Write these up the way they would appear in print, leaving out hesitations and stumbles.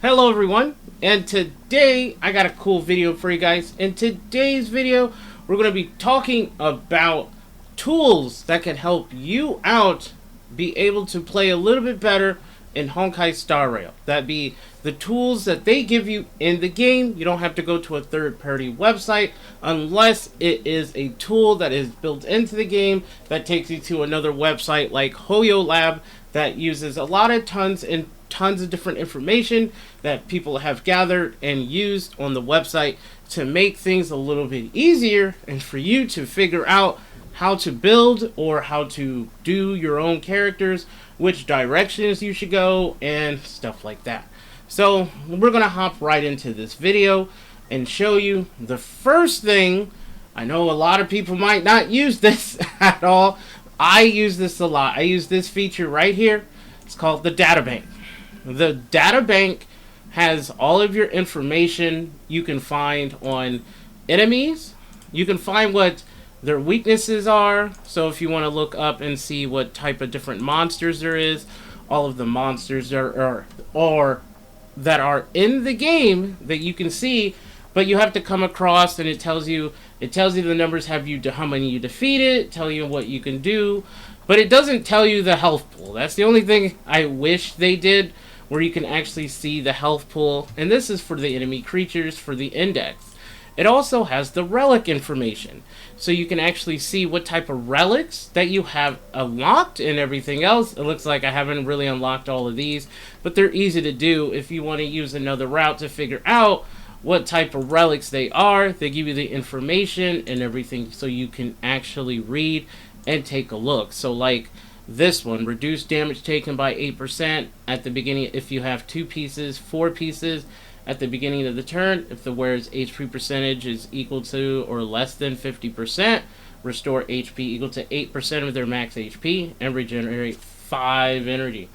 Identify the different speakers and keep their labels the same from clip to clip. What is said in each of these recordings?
Speaker 1: Hello everyone, and today I got a cool video for you guys. In today's video, we're going to be talking about tools that can help you out be able to play a little bit better in Honkai Star Rail. That be the tools that they give you in the game. You don't have to go to a third-party website unless it is a tool that is built into the game that takes you to another website like Hoyo Lab that uses a lot of tons of different information that people have gathered and used on the website to make things a little bit easier and for you to figure out how to build or how to do your own characters, which directions you should go, and stuff like that. So we're gonna hop right into this video and show you the first thing. I know a lot of people might not use this at all. I use this a lot. I use this feature right here. It's called the data bank. The data bank has all of your information you can find on enemies. You can find what their weaknesses are. So if you want to look up and see what type of different monsters there is, all of the monsters that are in the game that you can see, but you have to come across, and it tells you the numbers, how many you defeated, tell you what you can do, but it doesn't tell you the health pool. That's the only thing I wish they did, where you can actually see the health pool, and this is for the enemy creatures for the index. It also has the relic information, so you can actually see what type of relics that you have unlocked and everything else. It looks like I haven't really unlocked all of these, but they're easy to do if you want to use another route to figure out what type of relics they are. They give you the information and everything so you can actually read and take a look. So like this one, reduce damage taken by 8% at the beginning if you have 4 pieces at the beginning of the turn. If the wearer's HP percentage is equal to or less than 50%, restore HP equal to 8% of their max HP and regenerate 5 energy.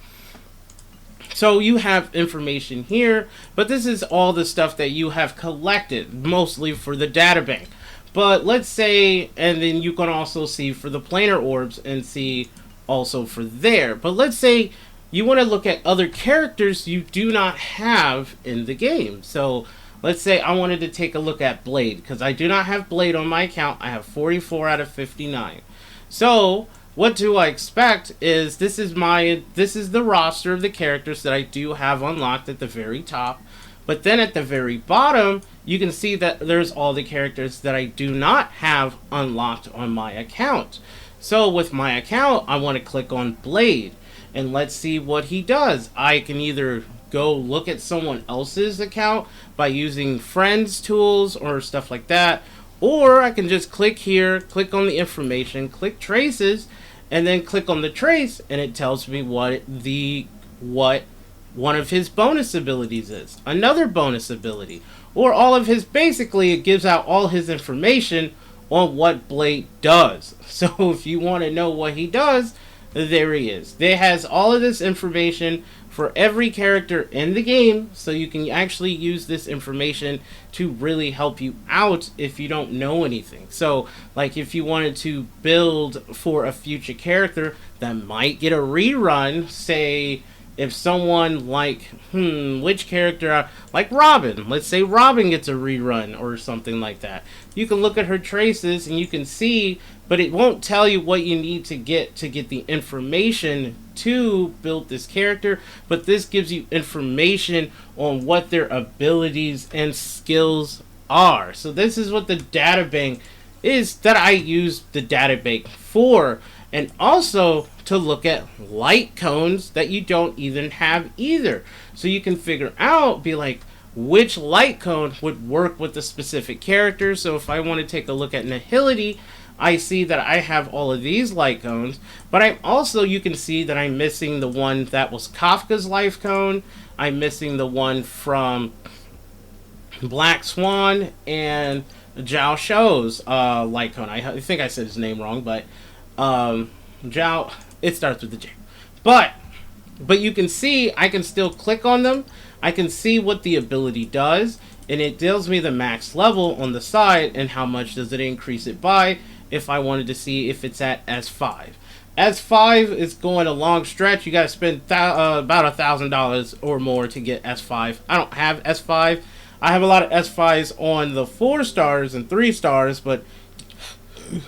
Speaker 1: So you have information here, but this is all the stuff that you have collected, mostly for the data bank. But let's say, and then you can also see for the planar orbs and see also for there. But let's say you want to look at other characters you do not have in the game. So let's say I wanted to take a look at Blade, because I do not have Blade on my account. I have 44 out of 59. So what do I expect is this is the roster of the characters that I do have unlocked at the very top. But then at the very bottom, you can see that there's all the characters that I do not have unlocked on my account. So with my account, I want to click on Blade, and let's see what he does. I can either go look at someone else's account by using friends tools or stuff like that, or I can just click here, click on the information, click traces, and then click on the trace, and it tells me what one of his bonus abilities is, another bonus ability, or all of his. Basically, it gives out all his information on what Blade does. So if you want to know what he does, there he is. It has all of this information for every character in the game, so you can actually use this information to really help you out if you don't know anything. So like if you wanted to build for a future character that might get a rerun, say if someone like, which character, like Robin, let's say Robin gets a rerun or something like that. You can look at her traces and you can see, but it won't tell you what you need to get the information to build this character, but this gives you information on what their abilities and skills are. So this is what the data bank is that I use the data bank for, and also to look at light cones that you don't even have either. So you can figure out, be like, which light cone would work with the specific character. So if I want to take a look at Nihility, I see that I have all of these light cones, but I'm also, you can see that I'm missing the one that was Kafka's life cone. I'm missing the one from Black Swan and Zhao Shou's light cone. I think I said his name wrong, but Zhao, it starts with the J. But you can see I can still click on them. I can see what the ability does, and it tells me the max level on the side and how much does it increase it by if I wanted to see if it's at S5. S5 is going a long stretch. You got to spend about $1,000 or more to get S5. I don't have S5. I have a lot of S5s on the 4 stars and 3 stars, but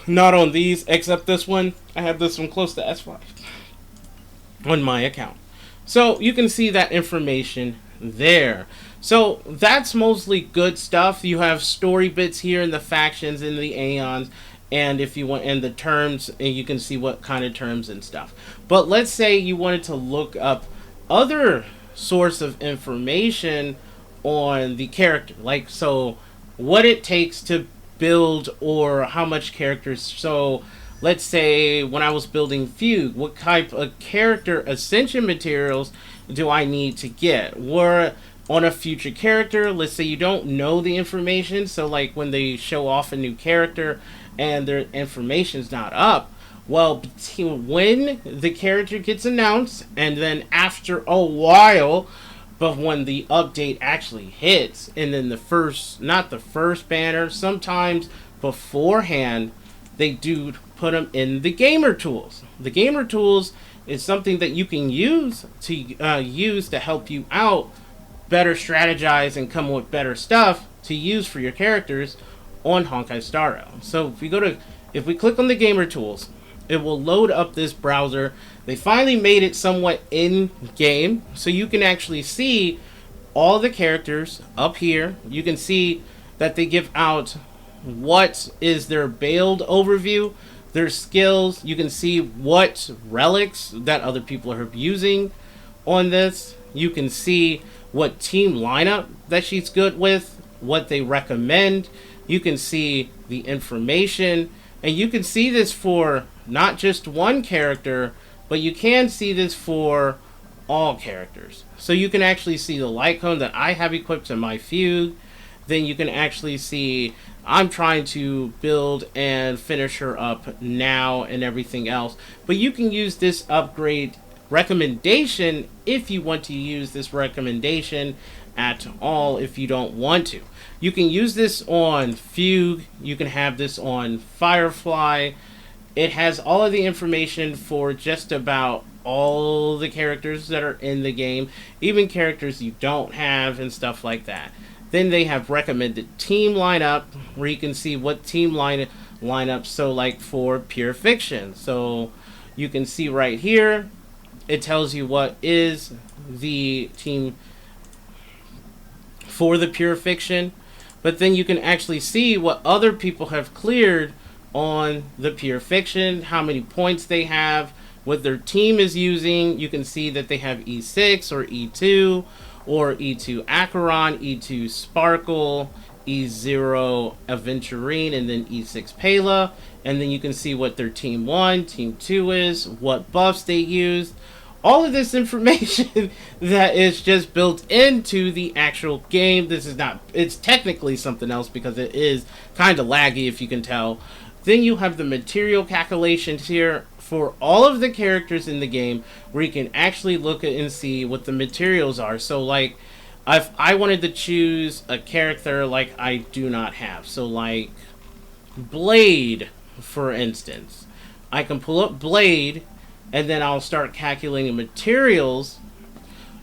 Speaker 1: not on these, except this one. I have this one close to S5 on my account. So you can see that information there. So that's mostly good stuff. You have story bits here in the factions and the aeons, and if you want, and the terms, and you can see what kind of terms and stuff. But let's say you wanted to look up other source of information on the character, like, so what it takes to build, or how much characters. So let's say when I was building Fugue, what type of character ascension materials do I need to get? Or on a future character, let's say you don't know the information, so like when they show off a new character and their information's not up, well, when the character gets announced, and then after a while, but when the update actually hits, and then the first, not the first banner, sometimes beforehand, they do put them in the gamer tools. The gamer tools is something that you can use to help you out, better strategize, and come with better stuff to use for your characters on Honkai Star Rail. So if we click on the gamer tools, it will load up this browser. They finally made it somewhat in-game, so you can actually see all the characters up here. You can see that they give out what is their build overview, their skills. You can see what relics that other people are using on this. You can see what team lineup that she's good with, what they recommend. You can see the information, and you can see this for not just one character, but you can see this for all characters. So you can actually see the light cone that I have equipped in my Fugue. Then you can actually see I'm trying to build and finish her up now and everything else. But you can use this upgrade recommendation if you want to use this recommendation at all. If you don't want to, you can use this on Fugue. You can have this on Firefly. It has all of the information for just about all the characters that are in the game, even characters you don't have and stuff like that. Then they have recommended team lineup, where you can see what team lineup. So like for Pure Fiction, so you can see right here, it tells you what is the team for the Pure Fiction. But then you can actually see what other people have cleared on the Pure Fiction, how many points they have, what their team is using. You can see that they have E6 or E2 or E2 Acheron, E2 Sparkle, E0 Aventurine, and then E6 Pela. And then you can see what their Team 1, Team 2 is, what buffs they used. All of this information that is just built into the actual game. This is not, it's technically something else because it is kind of laggy, if you can tell. Then you have the material calculations here for all of the characters in the game, where you can actually look at and see what the materials are. So like, if I wanted to choose a character like I do not have, so like Blade, for instance, I can pull up Blade, and then I'll start calculating materials.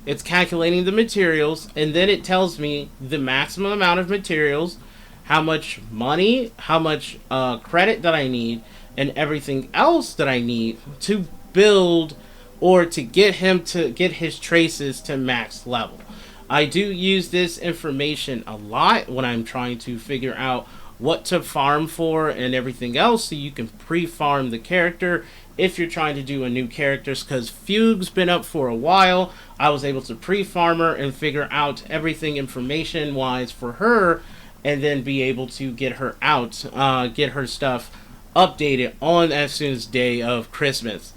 Speaker 1: It's calculating the materials, and then it tells me the maximum amount of materials, how much money, how much credit that I need, and everything else that I need to build or to get him to get his traces to max level. I do use this information a lot when I'm trying to figure out what to farm for and everything else, so you can pre-farm the character if you're trying to do a new character. Because Fugue's been up for a while, I was able to pre-farm her and figure out everything information wise for her, and then be able to get her out, get her stuff updated on as soon as day of Christmas.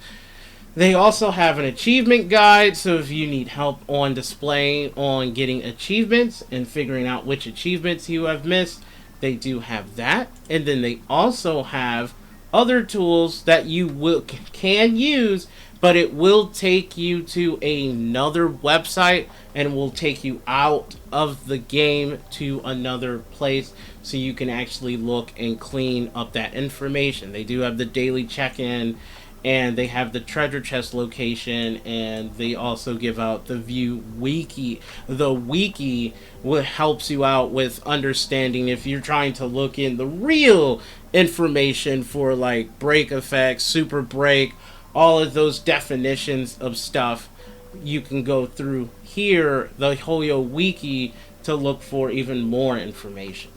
Speaker 1: They also have an achievement guide, so if you need help on display on getting achievements and figuring out which achievements you have missed, they do have that. And then they also have other tools that you can use, but it will take you to another website and will take you out of the game to another place, so you can actually look and clean up that information. They do have the daily check-in and they have the treasure chest location, and they also give out the view wiki. The wiki what helps you out with understanding if you're trying to look in the real information for like break effects, super break, all of those definitions of stuff. You can go through here, the Hoyo wiki, to look for even more information.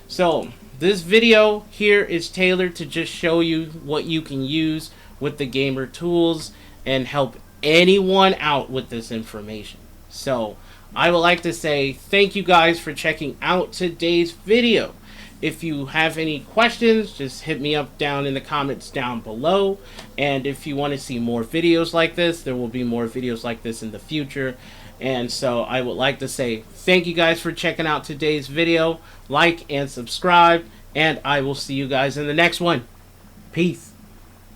Speaker 1: So this video here is tailored to just show you what you can use with the gamer tools and help anyone out with this information. So I would like to say thank you guys for checking out today's video. If you have any questions, just hit me up down in the comments down below. And if you want to see more videos like this, there will be more videos like this in the future. And so I would like to say thank you guys for checking out today's video. Like and subscribe, and I will see you guys in the next one. Peace.